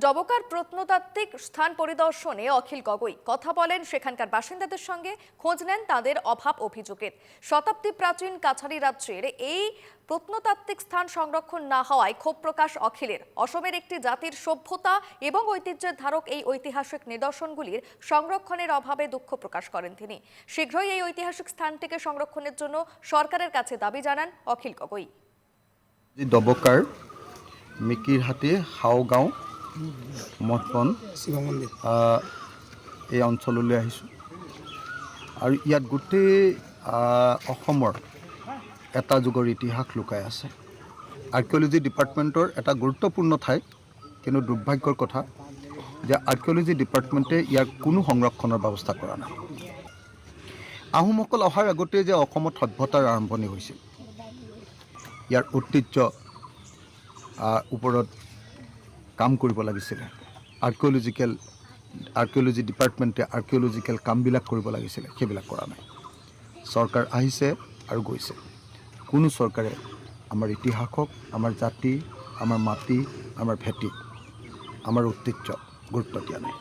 ডবকার প্রত্নতাত্ত্বিক স্থান পরিদর্শনে অখিল গগৈ কথা বলেন, সেখানকার বাসিন্দাদের সঙ্গে খোঁজ নেন তাদের অভাব অভিযোগের। শতাব্দী প্রাচীন কাছাড়ি রাজ্যের এই প্রত্নতাত্ত্বিক স্থান সংরক্ষণ না হওয়ায় ক্ষোভ প্রকাশ অখিলের। অসমের একটি জাতির সভ্যতা এবং ঐতিহ্যের ধারক এই ঐতিহাসিক নিদর্শনগুলির সংরক্ষণের অভাবে দুঃখ প্রকাশ করেন তিনি। শীঘ্রই এই ঐতিহাসিক স্থানটিকে সংরক্ষণের জন্য সরকারের কাছে দাবি জানান অখিল গগৈ। ডবকাৰ মিকিৰহাটী হাওগাঁও মঠবন শিৱ মন্দিৰ এই অঞ্চললৈ আহিছোঁ আৰু ইয়াত গোটেই অসমৰ এটা যুগৰ ইতিহাস লুকাই আছে। আৰ্কিঅ'লজি ডিপাৰ্টমেণ্টৰ এটা গুৰুত্বপূৰ্ণ ঠাই, কিন্তু দুৰ্ভাগ্যৰ কথা যে আৰ্কিঅ'লজি ডিপাৰ্টমেণ্টে ইয়াৰ কোনো সংৰক্ষণৰ ব্যৱস্থা কৰা নাই। আহোমসকল অহাৰ আগতে যে অসমত সভ্যতাৰ আৰম্ভণি হৈছিল, ইয়াৰ ঐতিহ্য ওপৰত কাম কৰিব লাগিছিলে। আৰ্কিঅ'লজি ডিপাৰ্টমেণ্টে আৰ্কিঅ'লজিকেল কামবিলাক কৰিব লাগিছিলে, সেইবিলাক কৰা নাই। চৰকাৰ আহিছে আৰু গৈছে, কোনো চৰকাৰে আমাৰ ইতিহাসক, আমাৰ জাতি, আমাৰ মাটি, আমাৰ ভেটি, আমাৰ ঐতিহ্যক গুৰুত্ব দিয়া নাই।